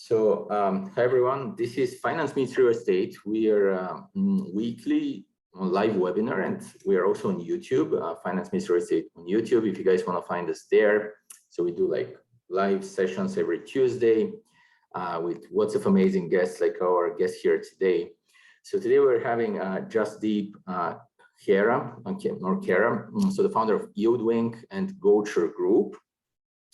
Hi everyone, this is Finance Meets Real Estate. We are weekly live webinar, and we are also on YouTube, Finance Meets Real Estate on YouTube, if you guys want to find us there. So we do like live sessions every Tuesday with lots of amazing guests like our guest here today. So today we're having Jasdeep Khera, so the founder of YieldWing and Goucher Group.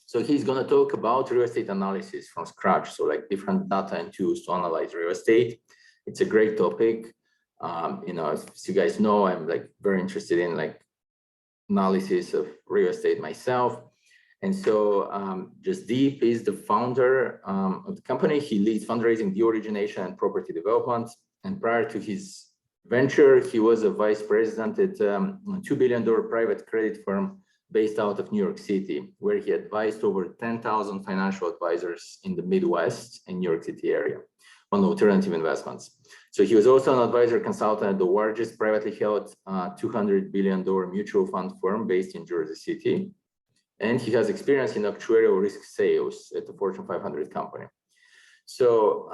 So he's going to talk about real estate analysis from scratch. So like different data and tools to analyze real estate. It's a great topic. As you guys know, I'm like very interested in like analysis of real estate myself. And so Jasdeep is the founder of the company. He leads fundraising, deal origination, and property development. And prior to his venture, he was a vice president at a $2 billion private credit firm based out of New York City, where he advised over 10,000 financial advisors in the Midwest and New York City area on alternative investments. So he was also an advisor consultant at the largest privately held $200 billion mutual fund firm based in Jersey City. And he has experience in actuarial risk sales at the Fortune 500 company. So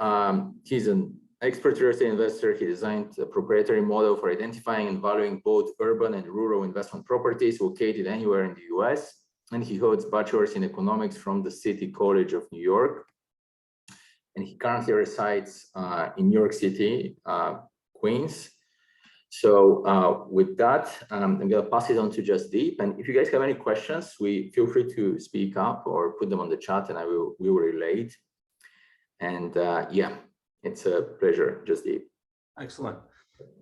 he's an expert real estate investor. He designed a proprietary model for identifying and valuing both urban and rural investment properties located anywhere in the US. And he holds bachelor's in economics from the City College of New York. And he currently resides in New York City, Queens. So with that, I'm going to pass it on to Jasdeep. And if you guys have any questions, feel free to speak up or put them on the chat, and we will relay it. And yeah. It's a pleasure, Jasdeep. Excellent.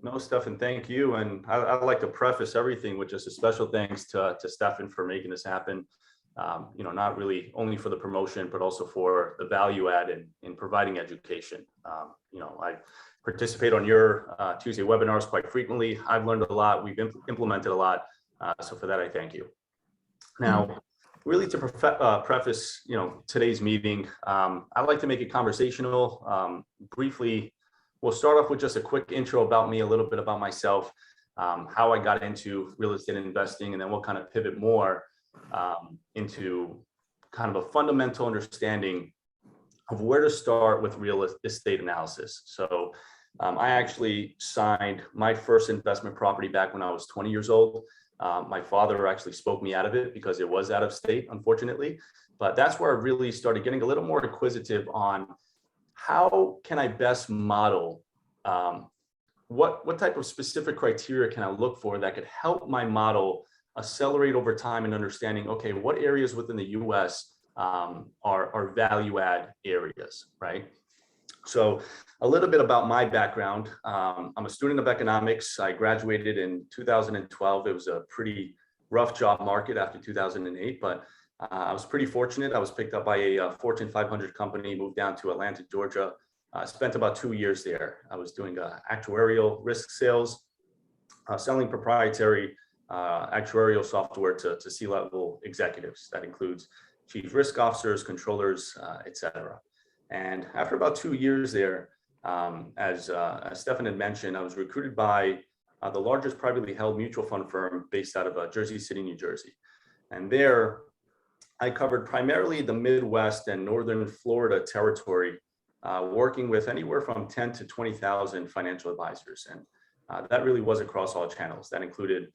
No, Stefan, thank you. And I'd like to preface everything with just a special thanks to Stefan for making this happen. Not really only for the promotion, but also for the value add in providing education. I participate on your Tuesday webinars quite frequently. I've learned a lot. We've implemented a lot. So for that, I thank you. Now, really to preface, today's meeting, I'd like to make it conversational. Briefly, we'll start off with just a quick intro about me, a little bit about myself, how I got into real estate investing, and then we'll kind of pivot more into kind of a fundamental understanding of where to start with real estate analysis. So I actually signed my first investment property back when I was 20 years old. My father actually spoke me out of it because it was out of state, unfortunately. But that's where I really started getting a little more inquisitive on how can I best model, what type of specific criteria can I look for that could help my model accelerate over time and understanding, okay, what areas within the US are value add areas, right? So a little bit about my background. I'm a student of economics. I graduated in 2012. It was a pretty rough job market after 2008, but I was pretty fortunate. I was picked up by a Fortune 500 company, moved down to Atlanta, Georgia. I spent about 2 years there. I was doing actuarial risk sales, selling proprietary actuarial software to C-level executives. That includes chief risk officers, controllers, et cetera. And after about 2 years there, as Stefan had mentioned, I was recruited by the largest privately held mutual fund firm based out of Jersey City, New Jersey. And there, I covered primarily the Midwest and Northern Florida territory, working with anywhere from 10 to 20,000 financial advisors. And that really was across all channels. That included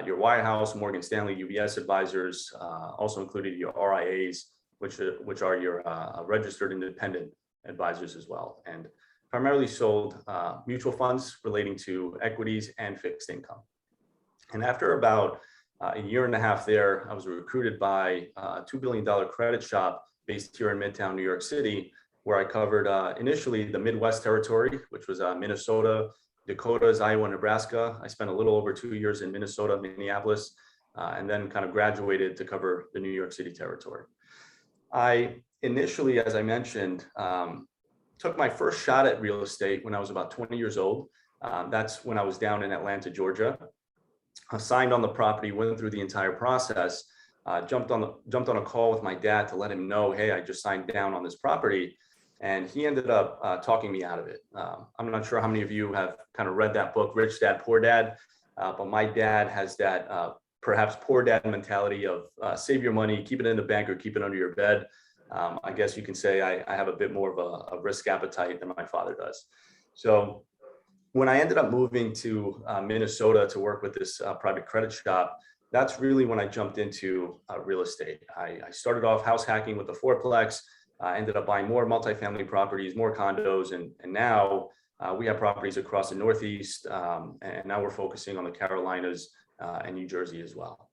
your Wirehouse, Morgan Stanley, UBS advisors, also included your RIAs, which are your registered independent advisors as well, and primarily sold mutual funds relating to equities and fixed income. And after about a year and a half there, I was recruited by a $2 billion credit shop based here in Midtown, New York City, where I covered initially the Midwest territory, which was Minnesota, Dakotas, Iowa, Nebraska. I spent a little over 2 years in Minnesota, Minneapolis, and then kind of graduated to cover the New York City territory. I initially, as I mentioned, took my first shot at real estate when I was about 20 years old. That's when I was down in Atlanta, Georgia. I signed on the property, went through the entire process, jumped on a call with my dad to let him know, hey, I just signed down on this property. And he ended up talking me out of it. I'm not sure how many of you have kind of read that book, Rich Dad, Poor Dad, but my dad has that perhaps poor dad mentality of save your money, keep it in the bank or keep it under your bed. I guess you can say I have a bit more of a risk appetite than my father does. So when I ended up moving to Minnesota to work with this private credit shop, that's really when I jumped into real estate. I started off house hacking with a fourplex, ended up buying more multifamily properties, more condos, and now we have properties across the Northeast, and now we're focusing on the Carolinas and New Jersey as well.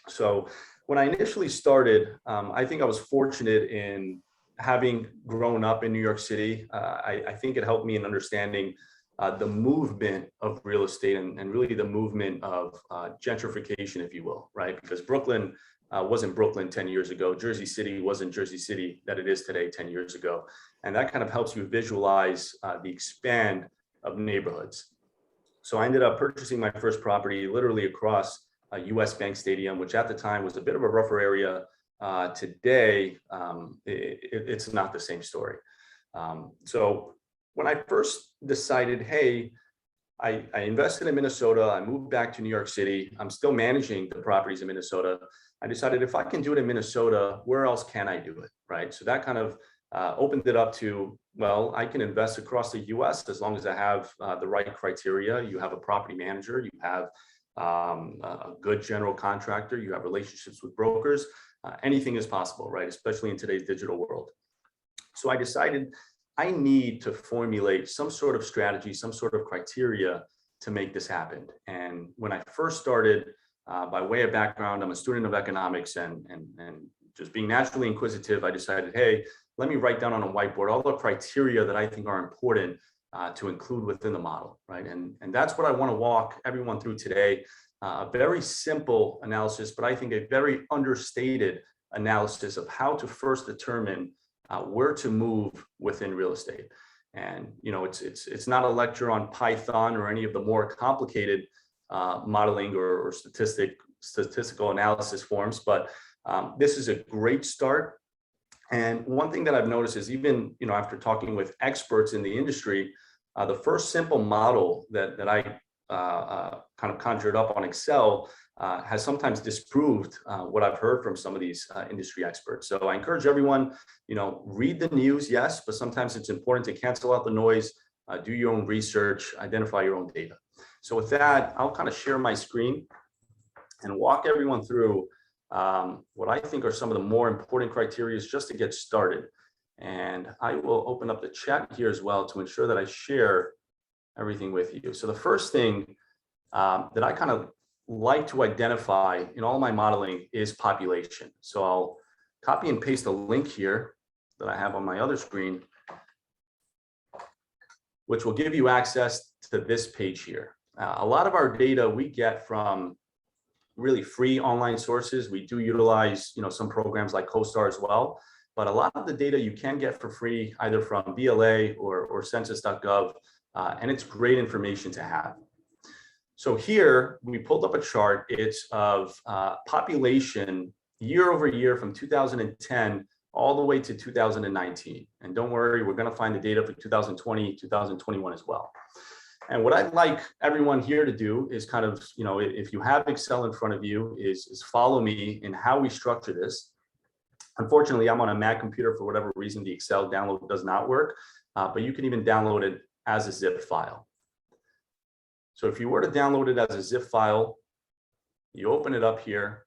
So when I initially started, I think I was fortunate in having grown up in New York City. I think it helped me in understanding the movement of real estate and really the movement of gentrification, if you will, right? Because Brooklyn wasn't Brooklyn 10 years ago. Jersey City wasn't Jersey City that it is today 10 years ago. And that kind of helps you visualize the expand of neighborhoods. So I ended up purchasing my first property literally across a US Bank Stadium, which at the time was a bit of a rougher area. Today, it's not the same story. So when I first decided, hey, I invested in Minnesota, I moved back to New York City, I'm still managing the properties in Minnesota. I decided if I can do it in Minnesota, where else can I do it, right? So that kind of opened it up to, well, I can invest across the US as long as I have the right criteria. You have a property manager, you have a good general contractor, you have relationships with brokers, anything is possible, right? Especially in today's digital world. So I decided I need to formulate some sort of strategy, some sort of criteria to make this happen. And when I first started, by way of background, I'm a student of economics and just being naturally inquisitive, I decided, hey, let me write down on a whiteboard all the criteria that I think are important to include within the model, right? And that's what I want to walk everyone through today. A very simple analysis, but I think a very understated analysis of how to first determine where to move within real estate. And it's not a lecture on Python or any of the more complicated modeling or statistical analysis forms, but this is a great start. And one thing that I've noticed is even after talking with experts in the industry, the first simple model that I kind of conjured up on Excel has sometimes disproved what I've heard from some of these industry experts. So I encourage everyone, read the news, yes, but sometimes it's important to cancel out the noise, do your own research, identify your own data. So with that, I'll kind of share my screen and walk everyone through what I think are some of the more important criteria just to get started. And I will open up the chat here as well to ensure that I share everything with you. So the first thing that I kind of like to identify in all my modeling is population. So I'll copy and paste a link here that I have on my other screen, which will give you access to this page here. A lot of our data we get from really free online sources. We do utilize, some programs like CoStar as well, but a lot of the data you can get for free, either from BLA or census.gov, and it's great information to have. So here we pulled up a chart. It's of population year over year from 2010 all the way to 2019. And don't worry, we're going to find the data for 2020, 2021 as well. And what I'd like everyone here to do is kind of, if you have Excel in front of you, is follow me in how we structure this. Unfortunately, I'm on a Mac computer for whatever reason, the Excel download does not work, but you can even download it as a zip file. So if you were to download it as a zip file, you open it up here,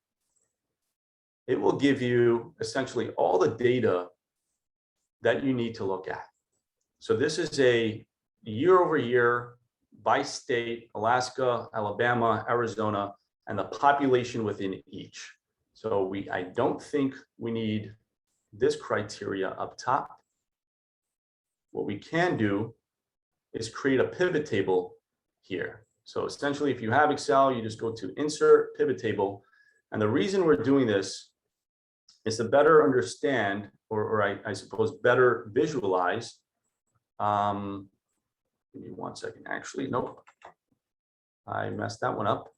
it will give you essentially all the data that you need to look at. So this is a year over year by state, Alaska, Alabama, Arizona, and the population within each. So I don't think we need this criteria up top. What we can do is create a pivot table here. So essentially, if you have Excel, you just go to Insert Pivot Table. And the reason we're doing this is to better understand, or I suppose better visualize. Give me 1 second. Actually, nope. I messed that one up.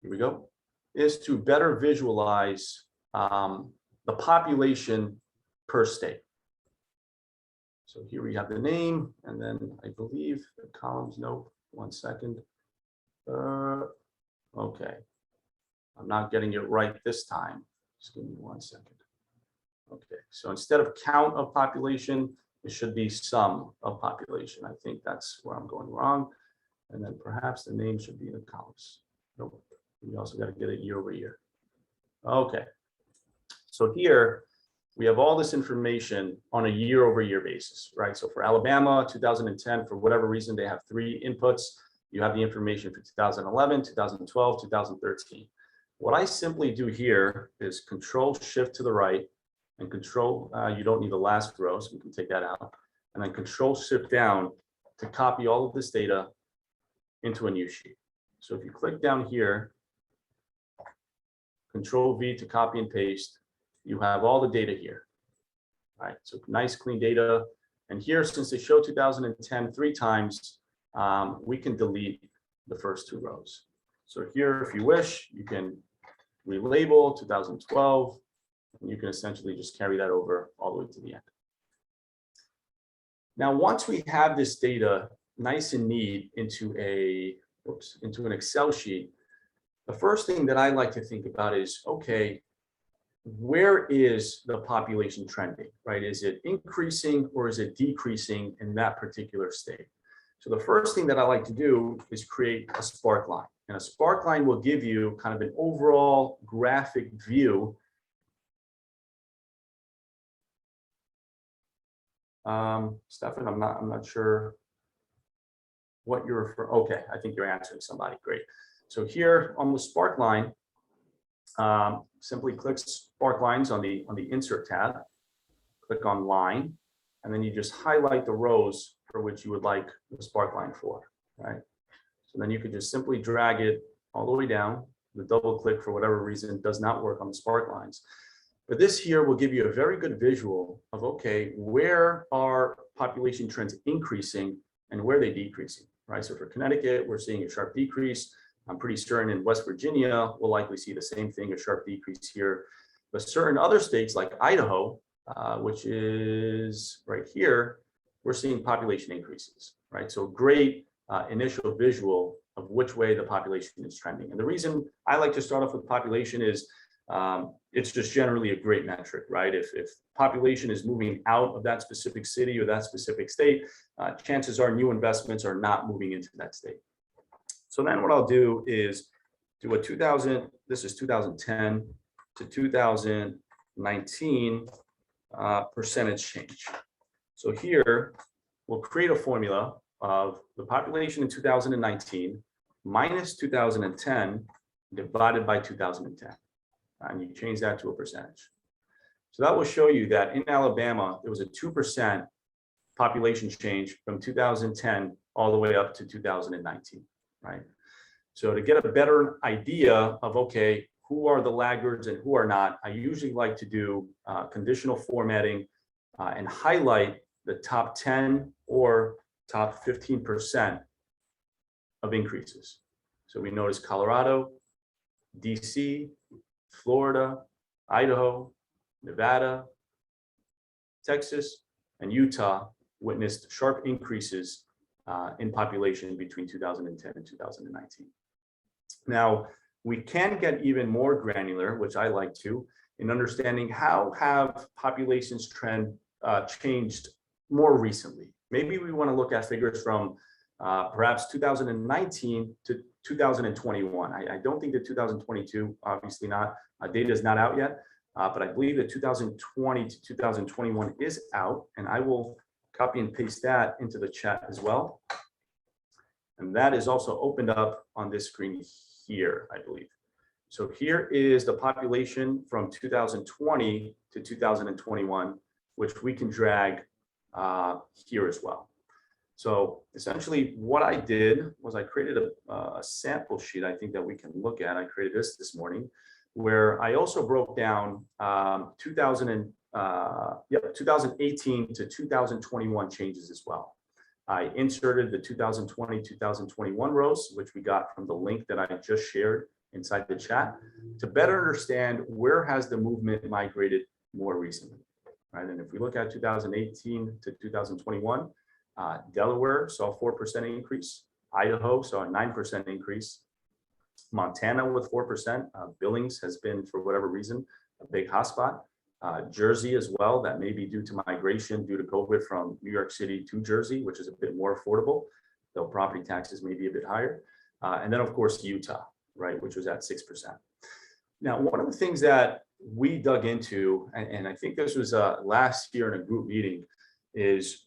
Here we go. Is to better visualize the population per state. So here we have the name, and then I believe the columns, nope, 1 second. Okay, I'm not getting it right this time. Just give me 1 second. Okay, so instead of count of population, it should be sum of population. I think that's where I'm going wrong. And then perhaps the name should be in the columns. Nope. We also got to get it year over year. Okay. So here we have all this information on a year over year basis, right? So for Alabama, 2010, for whatever reason, they have 3 inputs. You have the information for 2011, 2012, 2013. What I simply do here is Control Shift to the right and Control, you don't need the last row, so we can take that out. And then Control Shift down to copy all of this data into a new sheet. So if you click down here, Control V to copy and paste, you have all the data here. All right, so nice clean data. And here, since they show 2010 3 times, we can delete the first 2 rows. So here, if you wish, you can relabel 2012, and you can essentially just carry that over all the way to the end. Now, once we have this data nice and neat into an Excel sheet, the first thing that I like to think about is, okay, where is the population trending, right? Is it increasing or is it decreasing in that particular state? So the first thing that I like to do is create a Sparkline. And a Sparkline will give you kind of an overall graphic view. Stefan, I'm not sure what you're referring. Okay, I think you're answering somebody. Great. So here on the Sparkline, simply click Sparklines on the Insert tab, click on Line, and then you just highlight the rows for which you would like the Sparkline for, right? So then you could just simply drag it all the way down. The double click, for whatever reason, does not work on the Sparklines. But this here will give you a very good visual of, okay, where are population trends increasing and where are they decreasing, right? So for Connecticut, we're seeing a sharp decrease. I'm pretty certain in West Virginia, we'll likely see the same thing, a sharp decrease here. But certain other states like Idaho, which is right here, we're seeing population increases, right? So great initial visual of which way the population is trending. And the reason I like to start off with population is it's just generally a great metric, right? If population is moving out of that specific city or that specific state, chances are new investments are not moving into that state. So then what I'll do is do a 2010 to 2019 percentage change. So here we'll create a formula of the population in 2019 minus 2010 divided by 2010. And you change that to a percentage. So that will show you that in Alabama, there was a 2% population change from 2010 all the way up to 2019, right? So to get a better idea of, okay, who are the laggards and who are not, I usually like to do conditional formatting and highlight the top 10 or top 15% of increases. So we notice Colorado, DC, Florida, Idaho, Nevada, Texas, and Utah witnessed sharp increases in population between 2010 and 2019. Now, we can get even more granular, which I like to, in understanding how have populations changed more recently. Maybe we want to look at figures from perhaps 2019 to 2021. I don't think that 2022, obviously not, data is not out yet, but I believe that 2020 to 2021 is out, and I will copy and paste that into the chat as well. And that is also opened up on this screen here, I believe. So here is the population from 2020 to 2021, which we can drag here as well. So essentially what I did was I created a sample sheet, I think, that we can look at. I created this morning, where I also broke down 2018 to 2021 changes as well. I inserted the 2020, 2021 rows, which we got from the link that I just shared inside the chat, to better understand where has the movement migrated more recently, right? And if we look at 2018 to 2021, Delaware saw a 4% increase. Idaho saw a 9% increase. Montana with 4%. Billings has been, for whatever reason, a big hotspot. Jersey as well, that may be due to migration due to COVID from New York City to Jersey, which is a bit more affordable, though property taxes may be a bit higher. And then of course, Utah, right, which was at 6%. Now, one of the things that we dug into, and I think this was last year in a group meeting, is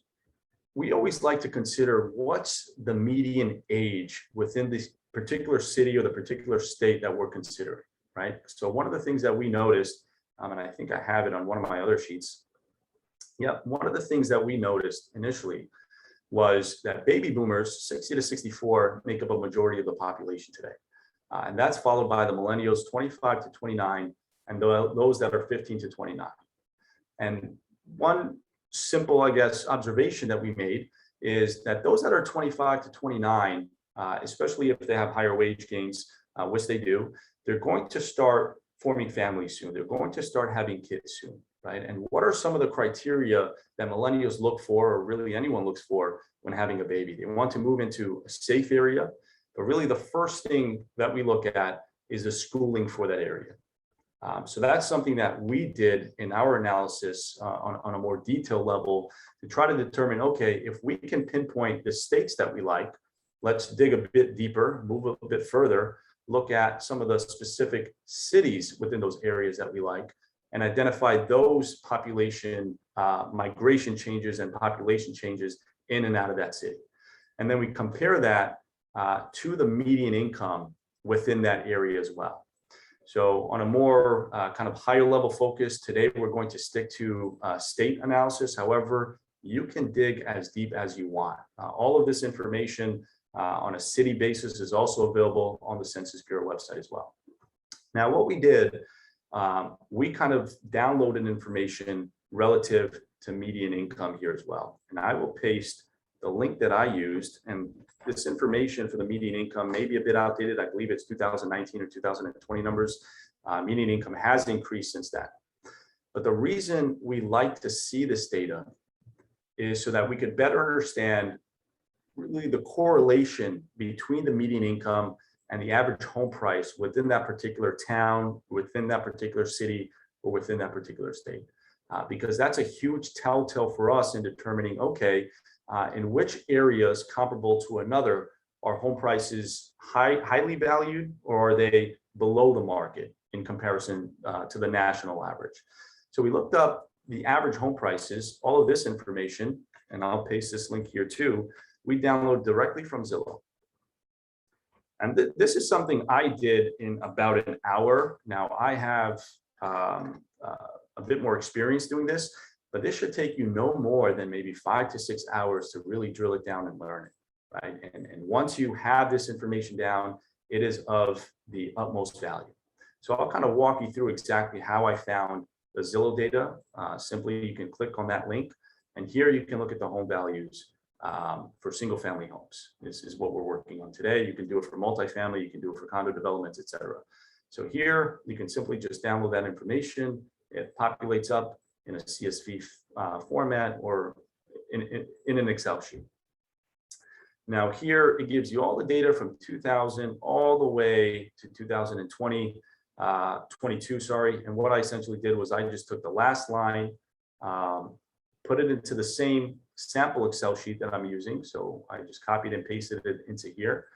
we always like to consider what's the median age within this particular city or the particular state that we're considering, right? So one of the things that we noticed, and I think I have it on one of my other sheets. Yeah, one of the things that we noticed initially was that baby boomers, 60 to 64, make up a majority of the population today. And that's followed by the millennials, 25 to 29, and those that are 15 to 29. And one simple, I guess, observation that we made is that those that are 25 to 29, especially if they have higher wage gains, which they do, they're going to start forming families soon. They're going to start having kids soon, right? And what are some of the criteria that millennials look for, or really anyone looks for when having a baby? They want to move into a safe area, but really the first thing that we look at is the schooling for that area. So that's something that we did in our analysis on a more detailed level to try to determine, okay, if we can pinpoint the states that we like, let's dig a bit deeper, move a bit further, look at some of the specific cities within those areas that we like, and identify those population migration changes and population changes in and out of that city. And then we compare that to the median income within that area as well. So on a more kind of higher level focus, today we're going to stick to state analysis. However, you can dig as deep as you want. All of this information on a city basis is also available on the Census Bureau website as well. Now, what we did, we kind of downloaded information relative to median income here as well. And I will paste the link that I used, and this information for the median income may be a bit outdated. I believe it's 2019 or 2020 numbers. Median income has increased since that. But the reason we like to see this data is so that we could better understand really the correlation between the median income and the average home price within that particular town, within that particular city, or within that particular state. Because that's a huge telltale for us in determining, okay, in which areas comparable to another are home prices highly valued, or are they below the market in comparison to the national average? So we looked up the average home prices, all of this information, and I'll paste this link here too, we download directly from Zillow. And this is something I did in about an hour. Now I have a bit more experience doing this, but this should take you no more than maybe 5 to 6 hours to really drill it down and learn it, right? And once you have this information down, it is of the utmost value. So I'll kind of walk you through exactly how I found the Zillow data. Simply, you can click on that link, and here you can look at the home values for single family homes. This is what we're working on today. You can do it for multifamily, you can do it for condo developments, etc. So here you can simply just download that information. It populates up in a CSV format or in an Excel sheet. Now here it gives you all the data from 2000 all the way to 2020, 22, sorry. And what I essentially did was I just took the last line, put it into the same sample Excel sheet that I'm using. So I just copied and pasted it into here.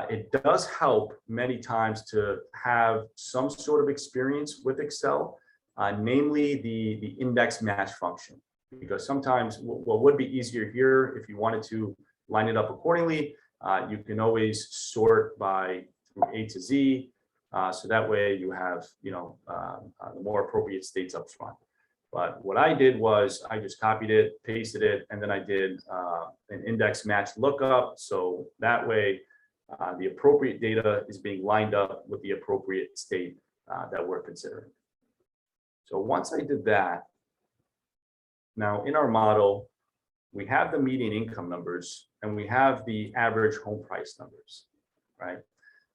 It does help many times to have some sort of experience with Excel, namely the index match function, because sometimes what would be easier here, if you wanted to line it up accordingly, you can always sort by A to Z. So that way you have, the more appropriate states up front. But what I did was I just copied it, pasted it, and then I did an index match lookup. So that way the appropriate data is being lined up with the appropriate state that we're considering. So once I did that, now in our model, we have the median income numbers and we have the average home price numbers, right?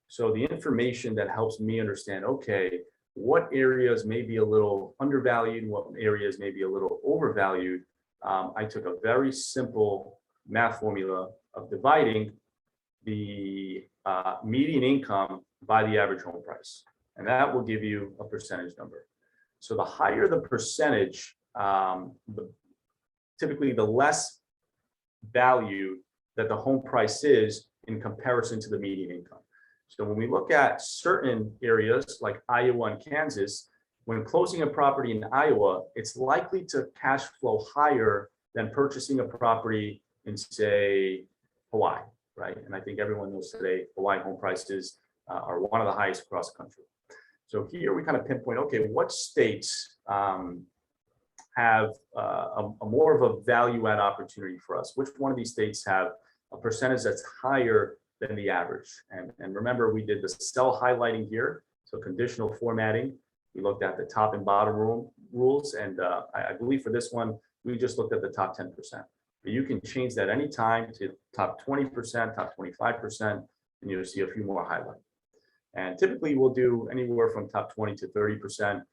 So the information that helps me understand, okay, what areas may be a little undervalued, what areas may be a little overvalued. I took a very simple math formula of dividing the median income by the average home price. And that will give you a percentage number. So the higher the percentage, typically the less value that the home price is in comparison to the median income. So when we look at certain areas like Iowa and Kansas, when closing a property in Iowa, it's likely to cash flow higher than purchasing a property in, say, Hawaii, right? And I think everyone knows today, Hawaii home prices are one of the highest across the country. So here we kind of pinpoint, okay, what states have a more of a value add opportunity for us? Which one of these states have a percentage that's higher than the average? And remember, we did the cell highlighting here, so conditional formatting. We looked at the top and bottom rules, and I believe for this one, we just looked at the top 10%. But you can change that anytime to top 20%, top 25%, and you'll see a few more highlights. And typically we'll do anywhere from top 20 to 30%.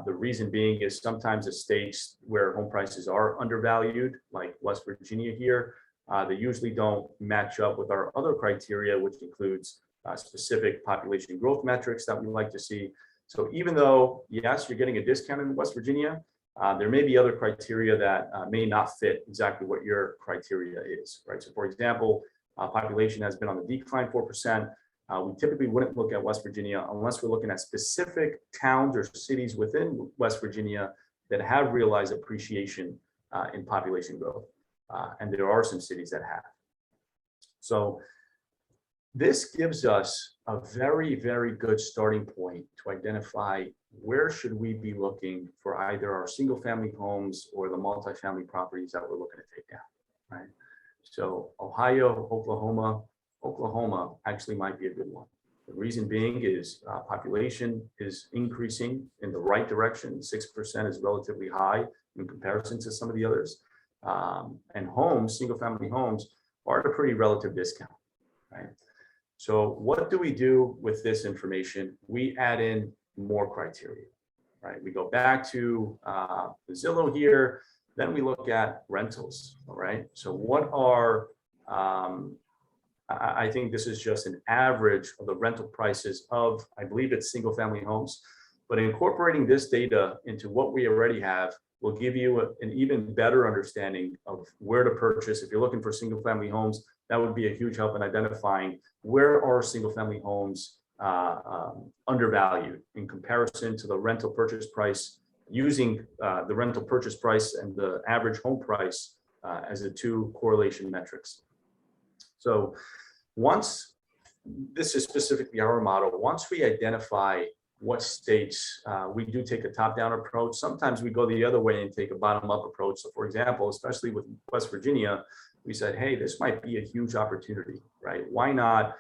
The reason being is sometimes the states where home prices are undervalued, like West Virginia here, they usually don't match up with our other criteria, which includes specific population growth metrics that we like to see. So even though, yes, you're getting a discount in West Virginia, there may be other criteria that may not fit exactly what your criteria is, right? So for example, population has been on the decline 4%. We typically wouldn't look at West Virginia unless we're looking at specific towns or cities within West Virginia that have realized appreciation in population growth. And there are some cities that have. So this gives us a very, very good starting point to identify where should we be looking for either our single family homes or the multifamily properties that we're looking to take down, right? So Ohio, Oklahoma actually might be a good one. The reason being is population is increasing in the right direction. 6% is relatively high in comparison to some of the others. And homes, single family homes, are at a pretty relative discount, right? So what do we do with this information? We add in more criteria, right? We go back to the Zillow here, then we look at rentals, all right? So what are, I think this is just an average of the rental prices of, I believe it's single family homes, but incorporating this data into what we already have will give you an even better understanding of where to purchase. If you're looking for single family homes, that would be a huge help in identifying where are single family homes undervalued in comparison to the rental purchase price, using the rental purchase price and the average home price as the two correlation metrics. So once, this is specifically our model, once we identify what states, we do take a top-down approach. Sometimes we go the other way and take a bottom-up approach. So for example, especially with West Virginia, we said, hey, this might be a huge opportunity, right? Why not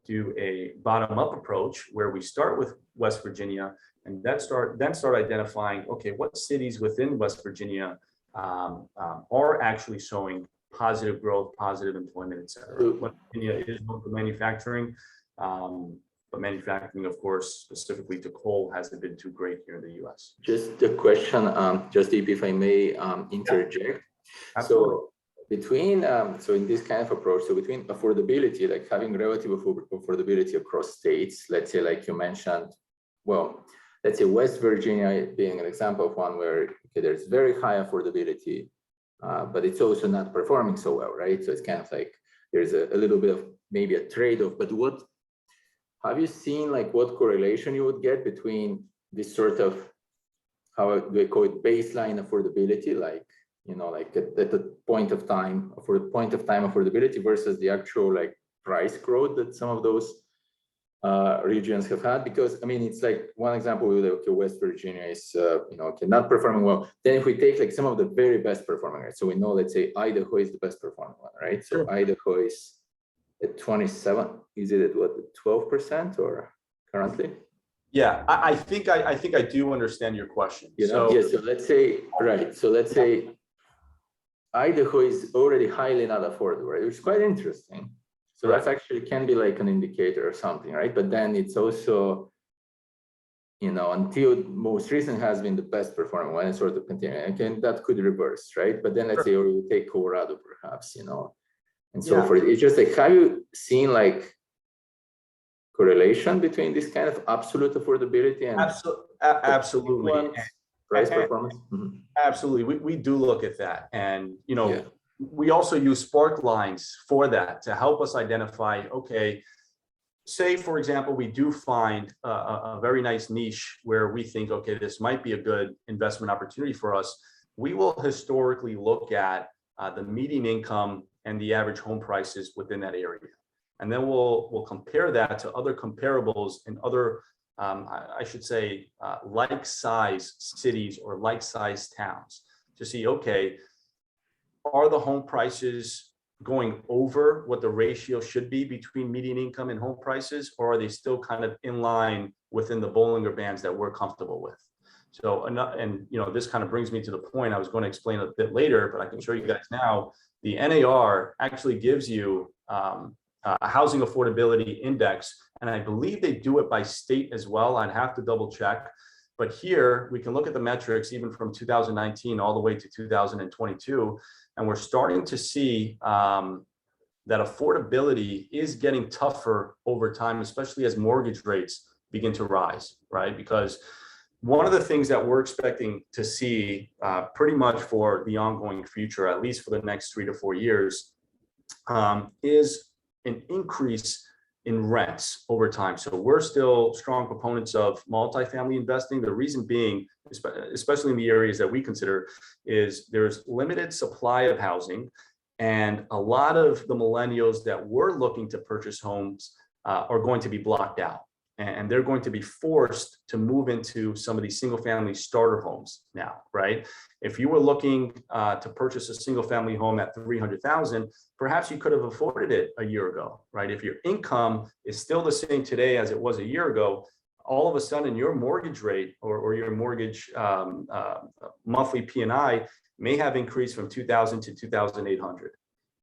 do a bottom-up approach where we start with West Virginia and then start identifying, okay, what cities within West Virginia are actually showing positive growth, positive employment, et cetera. West Virginia is known for manufacturing, but manufacturing, of course, specifically to coal, hasn't been too great here in the US. Just a question, Jasdeep, if I may interject. Yeah, so between, so in this kind of approach, so between affordability, like having relative affordability across states, let's say, like you mentioned, well, let's say West Virginia being an example of one where okay, there's very high affordability, but it's also not performing so well, right? So it's kind of like there's a little bit of maybe a trade-off. But what have you seen, like what correlation you would get between this sort of, how do I call it, baseline affordability, like, you know, like at the point of time, for the point of time affordability versus the actual like price growth that some of those regions have had? Because I mean, it's like one example with okay, West Virginia is you know, okay, not performing well. Then if we take like some of the very best performing, right? So we know, let's say Idaho is the best performing one, right? So sure. Idaho is at 27. Is it at what, 12% or currently? Yeah, I think I do understand your question. You know, yeah. So let's say, right. So let's say Idaho is already highly not affordable, right? Which is quite interesting. So that's actually can be like an indicator or something, right? But then it's also, you know, until most recent has been the best performing one, and sort of continuing. Again, that could reverse, right? But then let's say, or you take Colorado, perhaps, you know, and so forth. It's just like, have you seen like correlation between this kind of absolute affordability and Absolutely. Price performance. Mhm. Absolutely. We do look at that. And, Yeah. we also use Sparklines for that to help us identify, okay, say, for example, we do find a very nice niche where we think, okay, this might be a good investment opportunity for us. We will historically look at the median income and the average home prices within that area. And then we'll compare that to other comparables in other, I should say, like size cities or like size towns to see, okay, are the home prices going over what the ratio should be between median income and home prices, or are they still kind of in line within the Bollinger Bands that we're comfortable with? So, and this kind of brings me to the point I was going to explain a bit later, but I can show you guys now. The NAR actually gives you a housing affordability index, and I believe they do it by state as well. I'd have to double check. But here we can look at the metrics even from 2019 all the way to 2022, and we're starting to see that affordability is getting tougher over time, especially as mortgage rates begin to rise, right? Because one of the things that we're expecting to see pretty much for the ongoing future, at least for the next 3 to 4 years, is an increase in rents over time. So we're still strong proponents of multifamily investing. The reason being, especially in the areas that we consider, is there's limited supply of housing, and a lot of the millennials that were looking to purchase homes are going to be blocked out. And they're going to be forced to move into some of these single family starter homes now, right? If you were looking to purchase a single family home at $300,000, perhaps you could have afforded it a year ago, right? If your income is still the same today as it was a year ago, all of a sudden your mortgage rate or your mortgage monthly P&I may have increased from 2,000 to 2,800.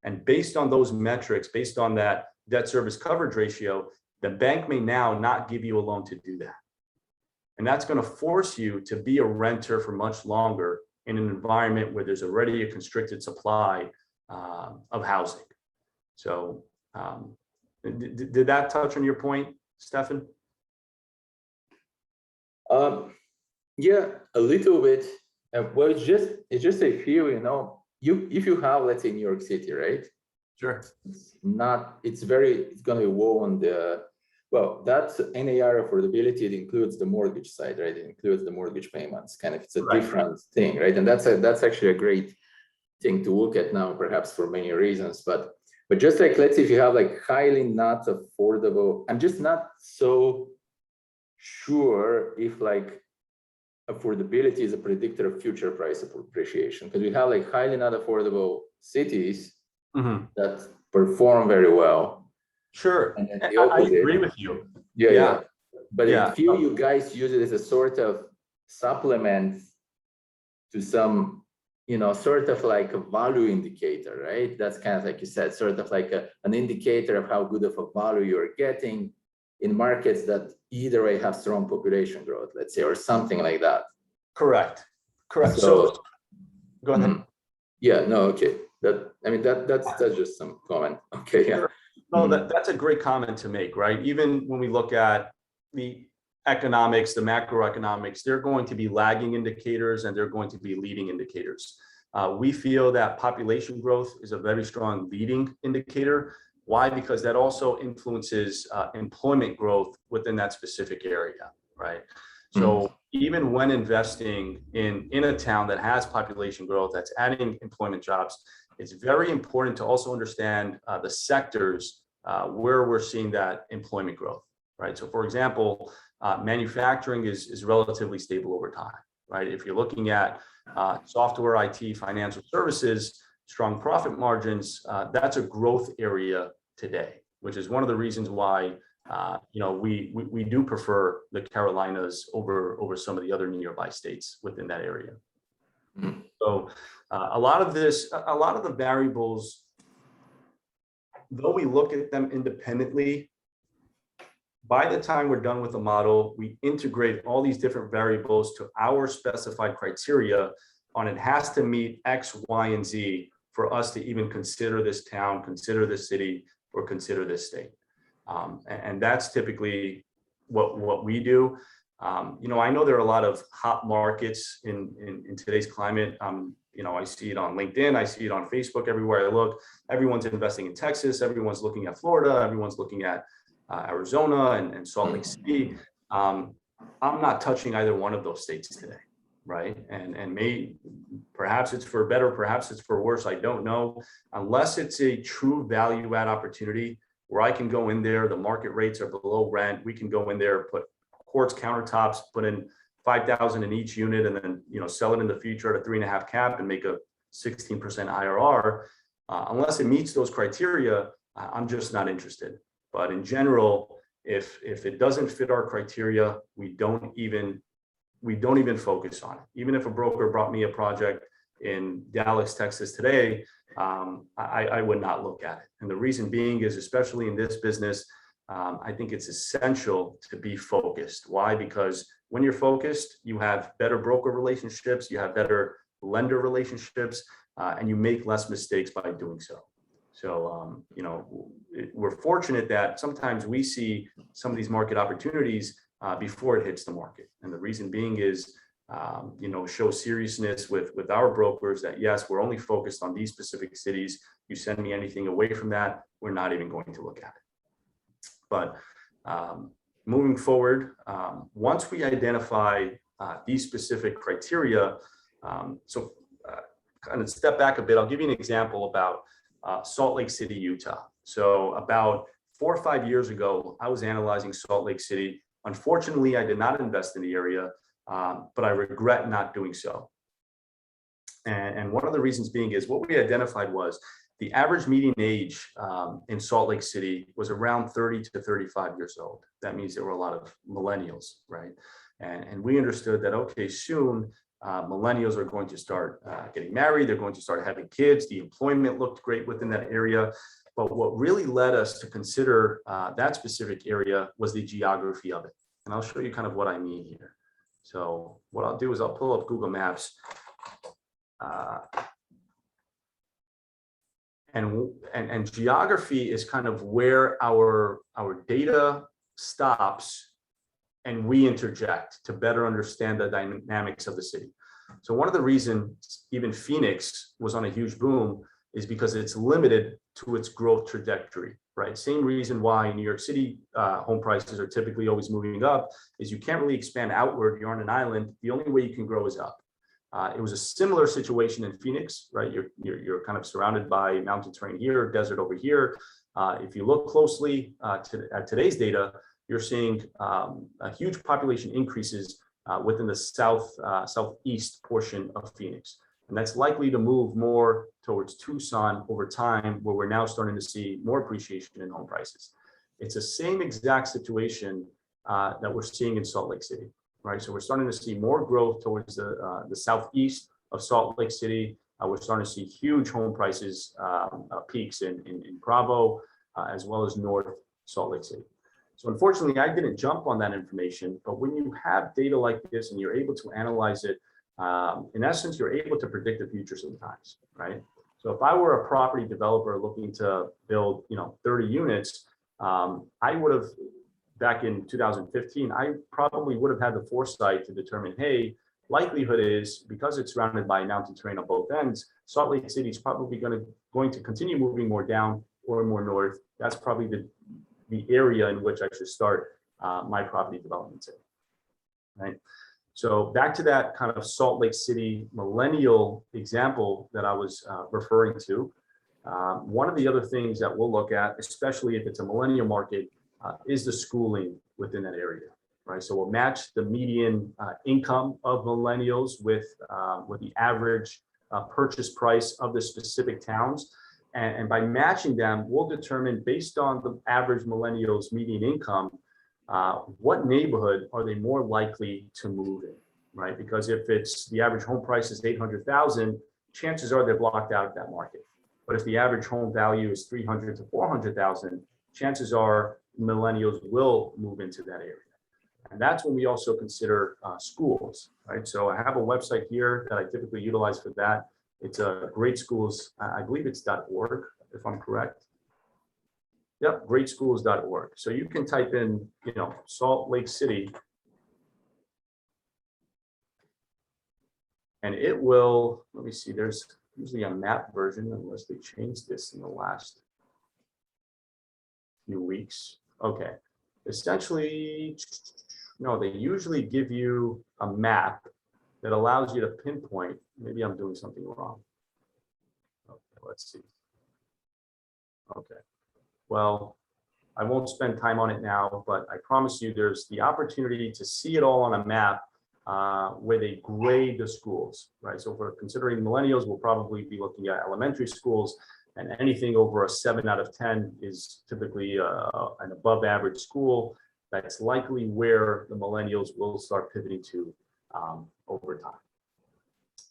And based on those metrics, based on that debt service coverage ratio, the bank may now not give you a loan to do that. And that's going to force you to be a renter for much longer in an environment where there's already a constricted supply of housing. So did that touch on your point, Stefan? Yeah, a little bit. Well, it's just a few, if you have, let's say, New York City, right? Sure. It's going to be low on that's NAR affordability. It includes the mortgage side, right? It includes the mortgage payments. It's a different thing, right? And that's actually a great thing to look at now, perhaps for many reasons. But just like, let's say if you have like highly not affordable, I'm just not so sure if like affordability is a predictor of future price appreciation, because we have like highly not affordable cities that perform very well. Sure. And then the I opposite. agree with you. Yeah. But Yeah. I feel you guys use it as a sort of supplement to some, sort of like a value indicator, right? That's kind of like you said, sort of like an indicator of how good of a value you're getting in markets that either way have strong population growth, let's say, or something like that. Correct. So go ahead. Yeah, no, okay. That's just some comment. Okay, yeah. Sure. No, that's a great comment to make, right? Even when we look at the economics, the macroeconomics, they're going to be lagging indicators and they're going to be leading indicators. We feel that population growth is a very strong leading indicator. Why? Because that also influences employment growth within that specific area, right? So even when investing in a town that has population growth, that's adding employment jobs, it's very important to also understand the sectors where we're seeing that employment growth, right? So for example, manufacturing is relatively stable over time, right? If you're looking at software, IT, financial services, strong profit margins, that's a growth area today, which is one of the reasons why we do prefer the Carolinas over some of the other nearby states within that area. So a lot of the variables, though we look at them independently, by the time we're done with the model, we integrate all these different variables to our specified criteria on it has to meet X, Y, and Z for us to even consider this town, consider this city, or consider this state. And that's typically what we do. I know there are a lot of hot markets in today's climate. I see it on LinkedIn, I see it on Facebook, everywhere I look. Everyone's investing in Texas, everyone's looking at Florida, everyone's looking at Arizona and Salt Lake City. I'm not touching either one of those states today, right? And perhaps it's for better, perhaps it's for worse, I don't know. Unless it's a true value add opportunity where I can go in there, the market rates are below rent, we can go in there, put quartz countertops, put in 5,000 in each unit, and then sell it in the future at a 3.5 cap and make a 16% IRR. Unless it meets those criteria, I'm just not interested. But in general, if it doesn't fit our criteria, we don't even focus on it. Even if a broker brought me a project in Dallas, Texas today, I would not look at it. And the reason being is, especially in this business, I think it's essential to be focused. Why? Because when you're focused, you have better broker relationships, you have better lender relationships, and you make less mistakes by doing so. So, we're fortunate that sometimes we see some of these market opportunities before it hits the market. And the reason being is, show seriousness with our brokers that, yes, we're only focused on these specific cities. You send me anything away from that, we're not even going to look at it. But moving forward, once we identify these specific criteria, kind of step back a bit, I'll give you an example about Salt Lake City, Utah. So about 4 or 5 years ago, I was analyzing Salt Lake City. Unfortunately, I did not invest in the area, but I regret not doing so. And one of the reasons being is what we identified was the average median age in Salt Lake City was around 30 to 35 years old. That means there were a lot of millennials, right? And we understood that, okay, soon millennials are going to start getting married, they're going to start having kids, the employment looked great within that area. But what really led us to consider that specific area was the geography of it. And I'll show you kind of what I mean here. So what I'll do is I'll pull up Google Maps. And geography is kind of where our data stops and we interject to better understand the dynamics of the city. So one of the reasons even Phoenix was on a huge boom is because it's limited to its growth trajectory, right? Same reason why in New York City, home prices are typically always moving up is you can't really expand outward. You're on an island. The only way you can grow is up. It was a similar situation in Phoenix, right? You're kind of surrounded by mountain terrain here, desert over here. If you look closely at today's data, you're seeing a huge population increases within the southeast portion of Phoenix. And that's likely to move more towards Tucson over time, where we're now starting to see more appreciation in home prices. It's the same exact situation that we're seeing in Salt Lake City, right? So we're starting to see more growth towards the southeast of Salt Lake City. We're starting to see huge home prices peaks in Provo, as well as North Salt Lake City. So unfortunately, I didn't jump on that information, but when you have data like this and you're able to analyze it, in essence, you're able to predict the future sometimes, right? So if I were a property developer looking to build, 30 units, I would have, back in 2015, I probably would have had the foresight to determine, hey, likelihood is because it's surrounded by mountain terrain on both ends, Salt Lake City is probably going to continue moving more down or more north. That's probably the area in which I should start my property development in, right? So back to that kind of Salt Lake City millennial example that I was referring to. One of the other things that we'll look at, especially if it's a millennial market, is the schooling within that area, right? So we'll match the median income of millennials with the average purchase price of the specific towns. And by matching them, we'll determine based on the average millennials' median income, what neighborhood are they more likely to move in, right? Because if it's the average home price is $800,000, chances are they're blocked out of that market. But if the average home value is $300,000 to $400,000, chances are millennials will move into that area. And that's when we also consider schools, right? So I have a website here that I typically utilize for that. It's a Great Schools, I believe it's .org, if I'm correct. Yep, greatschools.org. So you can type in, Salt Lake City, And it will, let me see, there's usually a map version unless they changed this in the last few weeks. Okay, essentially, no, they usually give you a map that allows you to pinpoint. Maybe I'm doing something wrong. Okay, let's see. Okay, well, I won't spend time on it now, but I promise you there's the opportunity to see it all on a map where they grade the schools, right? So if we're considering millennials, we'll probably be looking at elementary schools, and anything over a 7 out of 10 is typically an above average school. That's likely where the millennials will start pivoting to over time.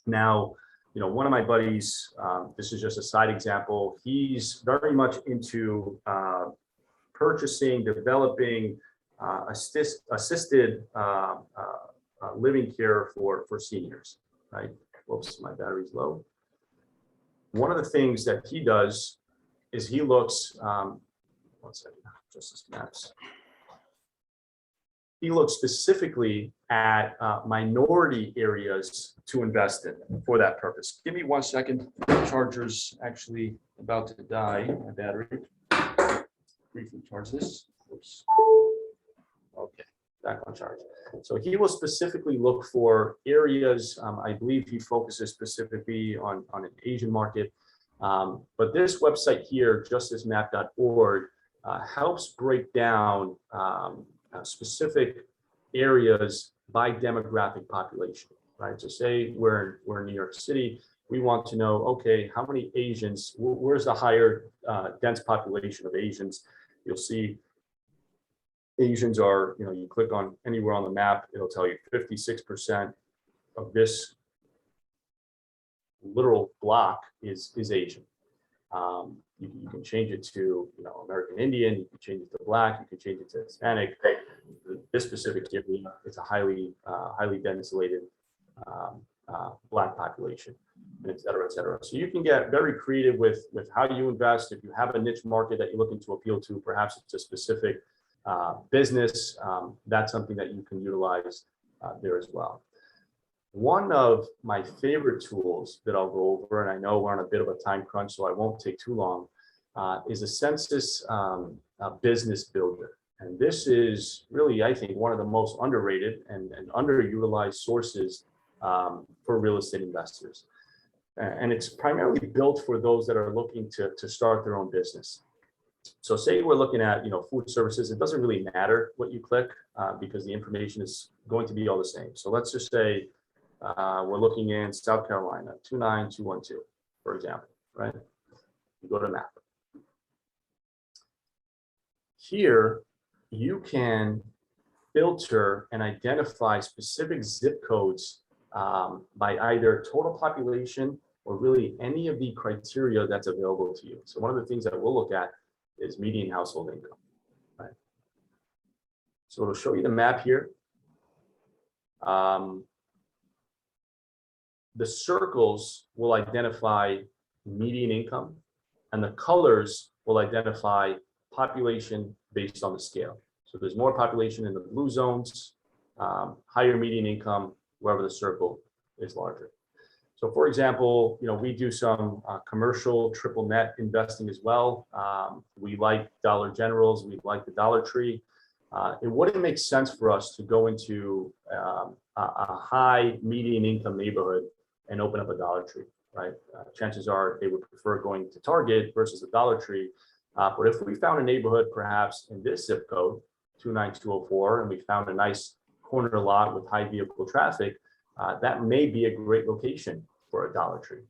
Now, you know, one of my buddies, this is just a side example, he's very much into purchasing, developing assisted living care for seniors, right? Whoops, my battery's low. One of the things that he does is he looks, one second, just this maps. He looks specifically at minority areas to invest in for that purpose. Give me 1 second. The charger's actually about to die, my battery. Briefly charge this. Oops. Okay, back on charge. So he will specifically look for areas. I believe he focuses specifically on an Asian market. But this website here, justicemap.org, helps break down specific areas by demographic population, right? So say we're in New York City, we want to know, okay, how many Asians, where's the higher dense population of Asians? You'll see Asians are, you know, you click on anywhere on the map, it'll tell you 56% of this literal block is Asian. You can change it to, you know, American Indian, you can change it to Black, you can change it to Hispanic. This specific area, it's a highly denselated Black population, and et cetera, et cetera. So you can get very creative with how you invest. If you have a niche market that you're looking to appeal to, perhaps it's a specific business, that's something that you can utilize there as well. One of my favorite tools that I'll go over, and I know we're on a bit of a time crunch, so I won't take too long, is a Census business builder. And this is really, I think, one of the most underrated and underutilized sources for real estate investors. And it's primarily built for those that are looking to start their own business. So say we're looking at, you know, food services, it doesn't really matter what you click because the information is going to be all the same. So let's just say we're looking in South Carolina, 29212, for example, right? You go to map. Here, you can filter and identify specific zip codes by either total population or really any of the criteria that's available to you. So one of the things that we'll look at is median household income, right? So it'll show you the map here. The circles will identify median income, and the colors will identify population based on the scale. So there's more population in the blue zones, higher median income, wherever the circle is larger. So for example, you know, we do some commercial triple net investing as well. We like Dollar Generals, we like the Dollar Tree. It wouldn't make sense for us to go into a high median income neighborhood and open up a Dollar Tree, right? Chances are they would prefer going to Target versus a Dollar Tree. But if we found a neighborhood perhaps in this zip code, 29204, and we found a nice corner lot with high vehicle traffic, that may be a great location for a Dollar Tree.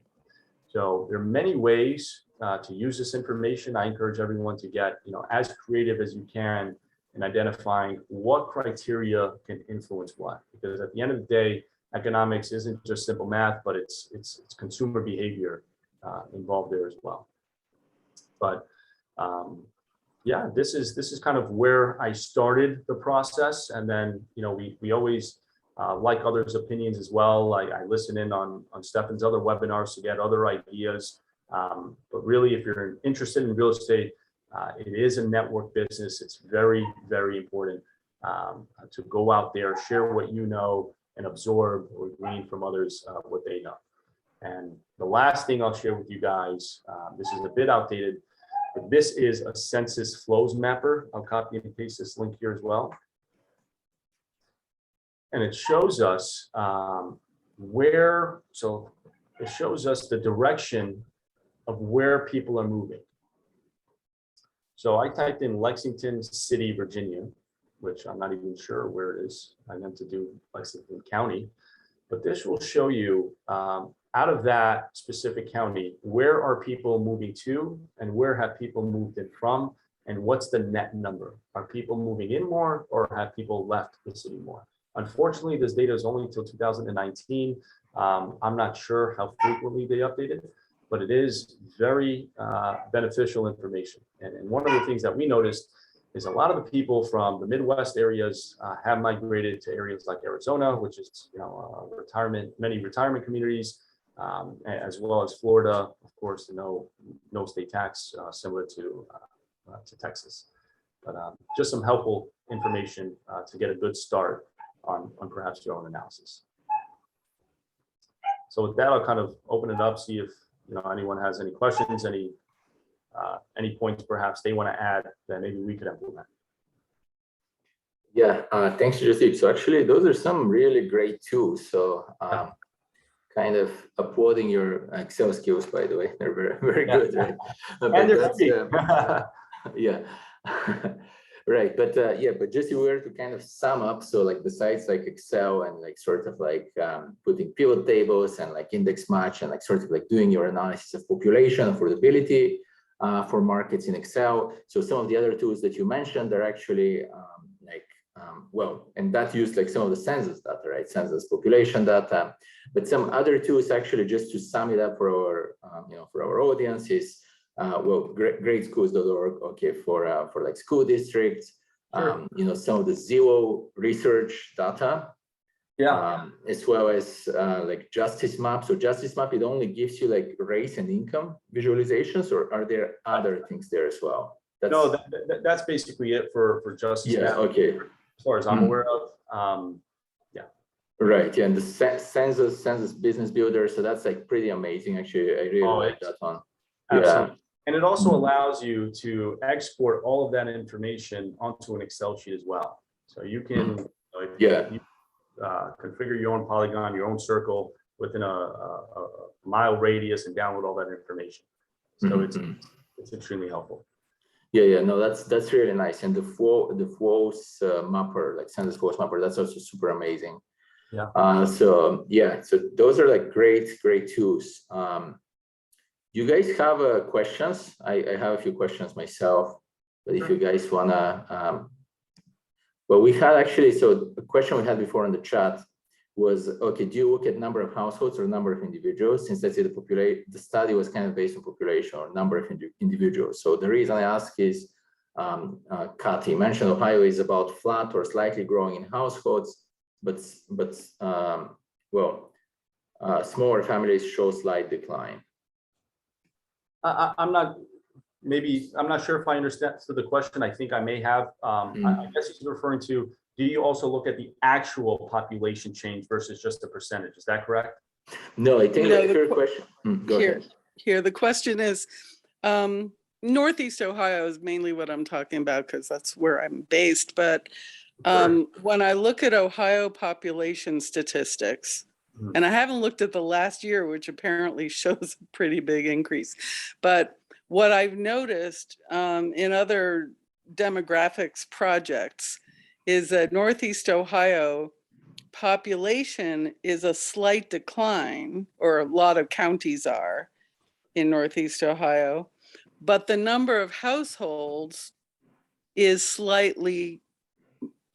So there are many ways to use this information. I encourage everyone to get, you know, as creative as you can in identifying what criteria can influence what, because at the end of the day, economics isn't just simple math, but it's consumer behavior involved there as well. But yeah, this is kind of where I started the process, and then, you know, we always like others' opinions as well. I listen in on Stefan's other webinars to get other ideas. But really, if you're interested in real estate, it is a network business. It's very, very important to go out there, share what you know, and absorb or glean from others what they know. And the last thing I'll share with you guys, this is a bit outdated, but this is a census flows mapper. I'll copy and paste this link here as well. And it shows us it shows us the direction of where people are moving. So I typed in Lexington City, Virginia, which I'm not even sure where it is. I meant to do Lexington County, but this will show you out of that specific county, where are people moving to and where have people moved in from, and what's the net number? Are people moving in more or have people left the city more? Unfortunately, this data is only until 2019. I'm not sure how frequently they update it, but it is very beneficial information. And one of the things that we noticed is a lot of the people from the Midwest areas have migrated to areas like Arizona, which is many retirement communities, as well as Florida, of course, no state tax, similar to Texas. But just some helpful information to get a good start on perhaps your own analysis. So with that, I'll kind of open it up, see if anyone has any questions, any points perhaps they want to add that maybe we could implement. Yeah, thanks, Jasdeep. So actually, those are some really great tools. So kind of applauding your Excel skills, by the way. They're very, very good, right? And they're free. Yeah. Right, but but just if we were to kind of sum up, so like besides like Excel and like sort of like putting pivot tables and like index match and like sort of like doing your analysis of population affordability for markets in Excel. So some of the other tools that you mentioned are actually and that used like some of the census data, right? Census population data, but some other tools actually, just to sum it up for our audience is greatschools.org, okay, for like school districts, Sure. Some of the Zillow research data, as well as like Justice Map. So Justice Map, it only gives you like race and income visualizations, or are there other things there as well? That's basically it for Justice Map. Okay. As far as I'm aware of, Right, yeah, and the Census Business Builder, so that's like pretty amazing. Actually, I really like that one. Absolutely. Yeah. And it also allows you to export all of that information onto an Excel sheet as well. So you can configure your own polygon, your own circle within a mile radius and download all that information. So it's extremely helpful. Yeah, no, that's really nice. And the flows mapper, like census flows mapper, that's also super amazing. Yeah. So those are like great tools. You guys have questions? I have a few questions myself, but if you guys wanna, we had actually, so the question we had before in the chat was, okay, do you look at number of households or number of individuals? Since let's say the study was kind of based on population or number of individuals. So the reason I ask is, Kati mentioned Ohio is about flat or slightly growing in households, but smaller families show slight decline. I'm not sure if I understand the question. I think I may have. I guess he's referring to, do you also look at the actual population change versus just the percentage? Is that correct? No, I think that's your question. Go ahead. Here, the question is, Northeast Ohio is mainly what I'm talking about because that's where I'm based. But when I look at Ohio population statistics, and I haven't looked at the last year, which apparently shows a pretty big increase. But what I've noticed in other demographics projects is that Northeast Ohio population is a slight decline, or a lot of counties are in Northeast Ohio, but the number of households is slightly,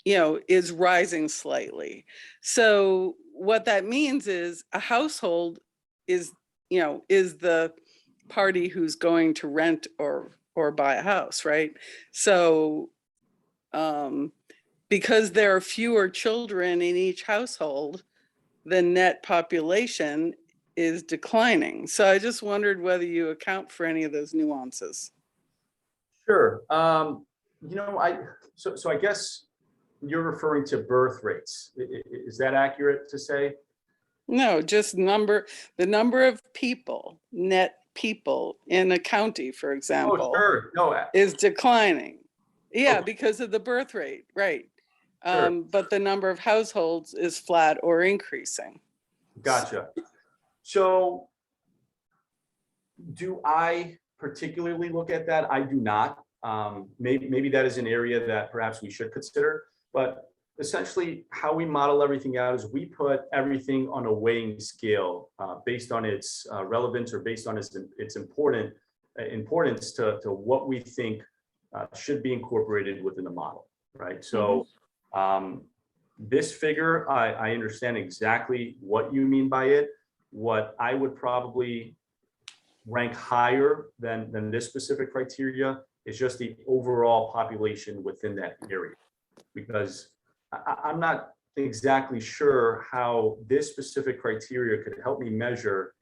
is rising slightly. So what that means is a household is the party who's going to rent or buy a house, right? So because there are fewer children in each household, the net population is declining. So I just wondered whether you account for any of those nuances. Sure. So I guess you're referring to birth rates. Is that accurate to say? No, just the number of people, net people in a county, for example, Oh, sure. No, is declining. Yeah, okay. because of the birth rate, right. Sure. But the number of households is flat or increasing. Gotcha. So do I particularly look at that? I do not. Maybe that is an area that perhaps we should consider, but essentially how we model everything out is we put everything on a weighing scale based on its relevance or based on its importance to what we think should be incorporated within the model, right? So this figure, I understand exactly what you mean by it. What I would probably rank higher than this specific criteria is just the overall population within that area, because I'm not exactly sure how this specific criteria could help me measure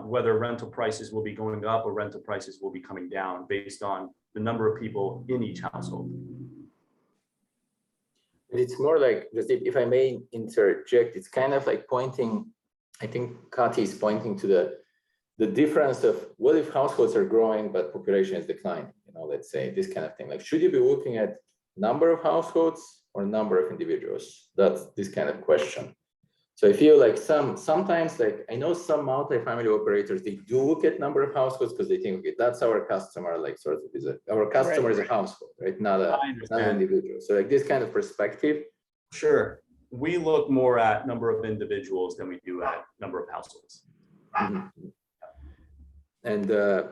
whether rental prices will be going up or rental prices will be coming down based on the number of people in each household. It's more like, if I may interject, it's kind of like pointing, I think Kati is pointing to the difference of what if households are growing but population is declining, let's say this kind of thing. Like, should you be looking at number of households or number of individuals? That's this kind of question. So I feel like sometimes, like, I know some multifamily operators, they do look at number of households because they think, okay, that's our customer, like sort of our customer is a household, right? Not an individual. So like this kind of perspective. Sure. We look more at number of individuals than we do at number of households. Mm-hmm. And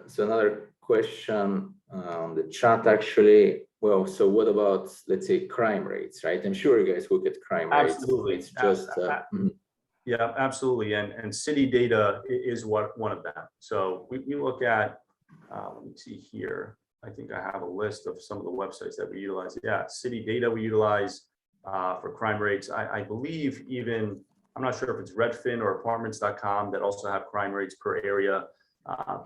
so another question on the chat, actually. Well, so what about, let's say, crime rates, right? I'm sure you guys look at crime rates. Absolutely. It's just yeah, absolutely. And city data is one of them. So we look at, let me see here. I think I have a list of some of the websites that we utilize. Yeah, city data we utilize for crime rates. I believe even, I'm not sure if it's Redfin or apartments.com that also have crime rates per area.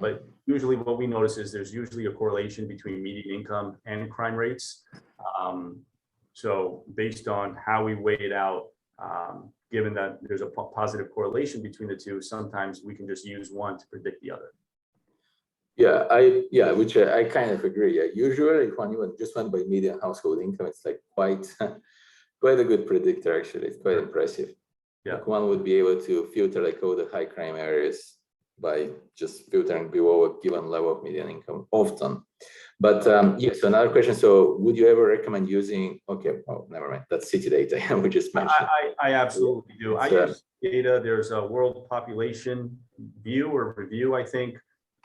But usually what we notice is there's usually a correlation between median income and crime rates. So based on how we weigh it out, given that there's a positive correlation between the two, sometimes we can just use one to predict the other. Yeah, which I kind of agree. Yeah, usually if one even just went by median household income, it's like quite a good predictor, actually. It's quite impressive. Yeah, like one would be able to filter like all the high crime areas by just filtering below a given level of median income often. But yes, so another question. So would you ever recommend using, okay, oh, never mind. That's city data we just mentioned. I absolutely do. I use data. There's a world population view or review, I think.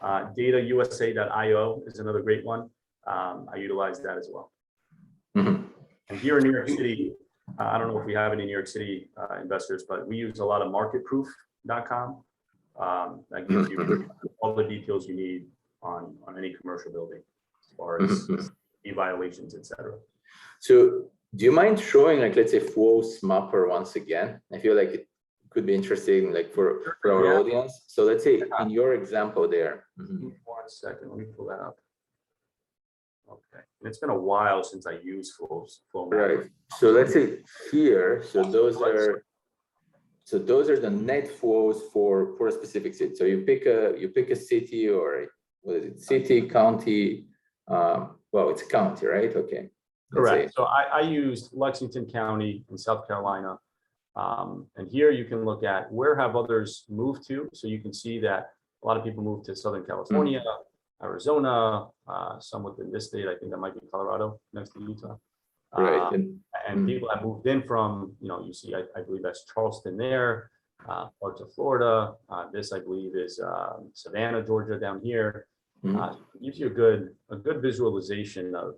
datausa.io is another great one. I utilize that as well. Mm-hmm. And here in New York City, I don't know if we have any New York City investors, but we use a lot of marketproof.com. That gives you all the details you need on any commercial building as far as violations, etc. So do you mind showing, like, let's say, flows mapper once again? I feel like it could be interesting, like for our audience. So let's say in your example there. 1 second, let me pull that up. Okay, and it's been a while since I used flow mapper. Right. So let's say here, so those are the net flows for a specific city. So you pick a city, or what is it? City, county. Well, it's county, right? Okay. Correct. So I used Lexington County in South Carolina. And here you can look at where have others moved to. So you can see that a lot of people moved to Southern California, Arizona, some within this state. I think that might be Colorado next to Utah. Right. And people that moved in from, you see, I believe that's Charleston there, parts of Florida. This, I believe, is Savannah, Georgia down here. Gives you a good visualization of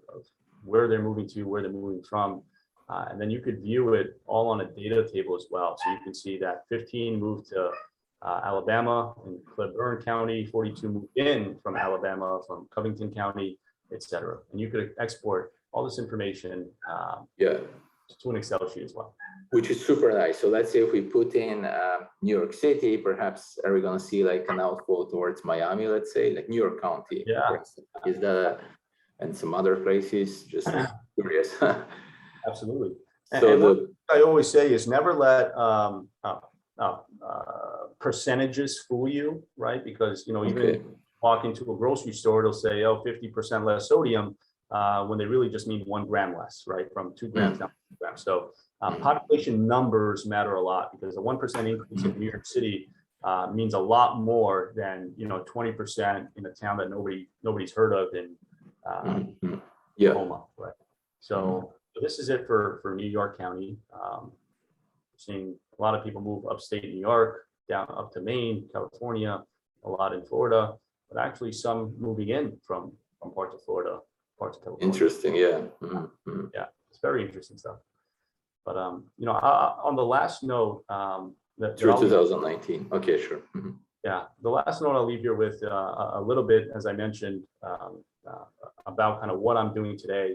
where they're moving to, where they're moving from. And then you could view it all on a data table as well. So you can see that 15 moved to Alabama in Cleburne County, 42 moved in from Alabama, from Covington County, etc. And you could export all this information to an Excel sheet as well. Which is super nice. So let's say if we put in New York City, perhaps are we going to see like an outflow towards Miami, let's say, like New York County? Yeah. Is that, and some other places, just curious. Absolutely. So And what I always say is never let percentages fool you, right? Because, you know, even walking to a grocery store, it'll say, oh, 50% less sodium, when they really just mean 1 gram less, right? From 2 grams down to 2 grams. So population numbers matter a lot, because a 1% increase in New York City means a lot more than, you know, 20% in a town that nobody's heard of in Oklahoma, right? So this is it for New York County. Seeing a lot of people move upstate New York, down up to Maine, California, a lot in Florida, but actually some moving in from parts of Florida, parts of California. Interesting, yeah. Yeah, it's very interesting stuff. But you know, on the last note, through 2019. Okay, sure. Yeah, the last note I'll leave here with a little bit, as I mentioned, about kind of what I'm doing today.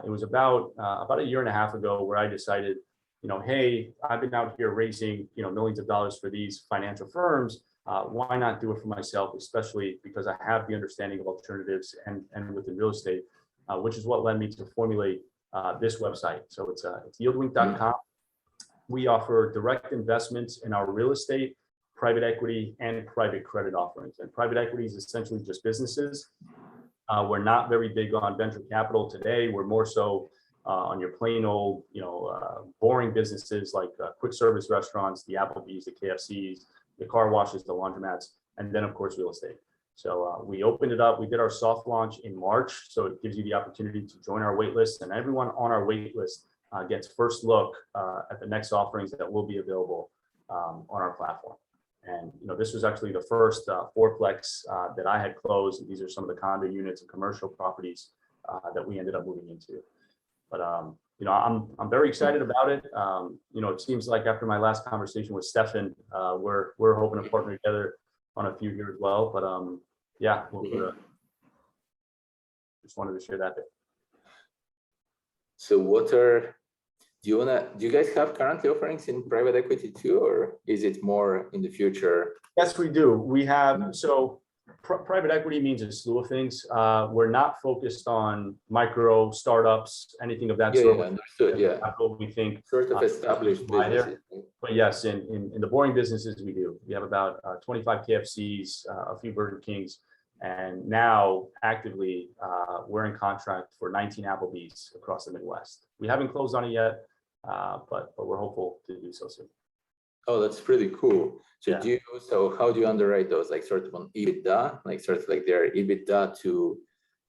It was about a year and a half ago where I decided, you know, hey, I've been out here raising, you know, millions of dollars for these financial firms. Why not do it for myself, especially because I have the understanding of alternatives and within real estate, which is what led me to formulate this website. So it's yieldwink.com. We offer direct investments in our real estate, private equity, and private credit offerings. And private equity is essentially just businesses. We're not very big on venture capital today. We're more so on your plain old, you know, boring businesses like quick service restaurants, the Applebee's, the KFCs, the car washes, the laundromats, and then of course real estate. So we opened it up. We did our soft launch in March, so it gives you the opportunity to join our wait list, and everyone on our wait list gets first look at the next offerings that will be available on our platform. And you know, this was actually the first fourplex that I had closed. These are some of the condo units and commercial properties that we ended up moving into. But you know, I'm very excited about it. You know, it seems like after my last conversation with Stefan, we're hoping to partner together on a few here as well. But yeah, just wanted to share that bit. So do you guys have currently offerings in private equity too, or is it more in the future? Yes, we do. We have, so private equity means a slew of things. We're not focused on micro startups, anything of that sort. Yeah, understood. Yeah. We think sort of established businesses. But yes, in the boring businesses, we do. We have about 25 KFCs, a few Burger Kings, and now actively we're in contract for 19 Applebee's across the Midwest. We haven't closed on it yet, but we're hopeful to do so soon. Oh, that's pretty cool. So Yeah. So how do you underwrite those? Like sort of on EBITDA, like sort of like their EBITDA to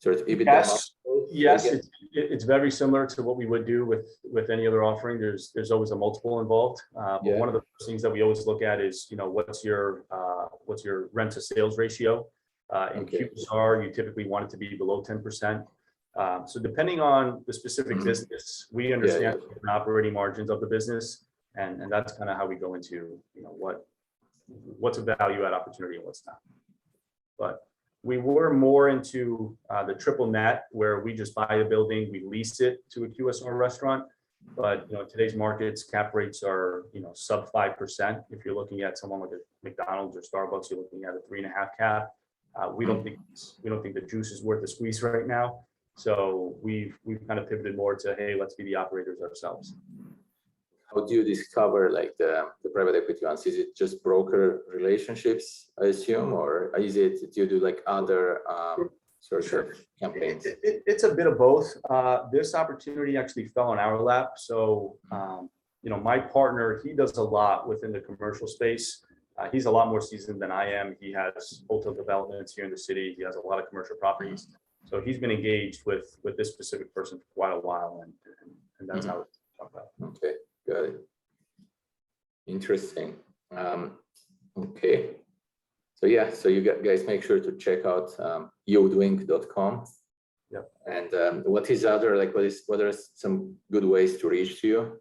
sort of EBITDA? Yes, it's very similar to what we would do with any other offering. There's always a multiple involved. But one of the first things that we always look at is, you know, what's your rent to sales ratio? In QSR, you typically want it to be below 10%. So depending on the specific business, we understand the operating margins of the business, and that's kind of how we go into, you know, what's a value add opportunity and what's not. But we were more into the triple net, where we just buy a building, we lease it to a QSR restaurant. But you know, today's markets, cap rates are, you know, sub 5%. If you're looking at someone like a McDonald's or Starbucks, you're looking at a 3.5 cap. We don't think the juice is worth the squeeze right now. So we've kind of pivoted more to, hey, let's be the operators ourselves. How do you discover like the private equity ones? Is it just broker relationships, I assume, or do you do like other sort of campaigns? It's a bit of both. This opportunity actually fell on our lap. So, you know, my partner, he does a lot within the commercial space. He's a lot more seasoned than I am. He has hotel developments here in the city. He has a lot of commercial properties. So he's been engaged with this specific person for quite a while, and that's how it's talked about. Okay, got it. Interesting. Okay. So yeah, so you guys make sure to check out yieldwink.com. Yep. And what are some good ways to reach to you?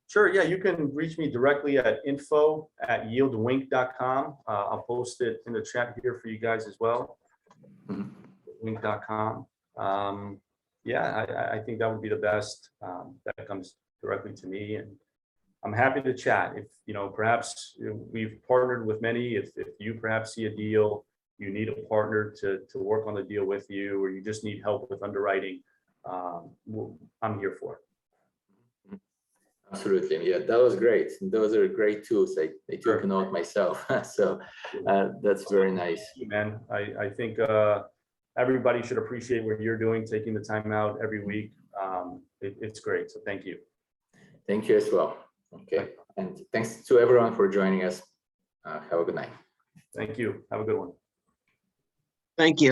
Sure. Yeah, you can reach me directly at info@yieldwink.com. I'll post it in the chat here for you guys as well. Wink.com. Yeah, I think that would be the best. That comes directly to me, and I'm happy to chat. If you know, perhaps we've partnered with many. If you perhaps see a deal, you need a partner to work on the deal with you, or you just need help with underwriting, I'm here for it. Absolutely. Yeah, that was great. Those are great tools. I took Sure. note myself. So that's very nice. Thank you, man. I think everybody should appreciate what you're doing, taking the time out every week. It's great. So thank you. Thank you as well. Okay. And thanks to everyone for joining us. Have a good night. Thank you. Have a good one. Thank you.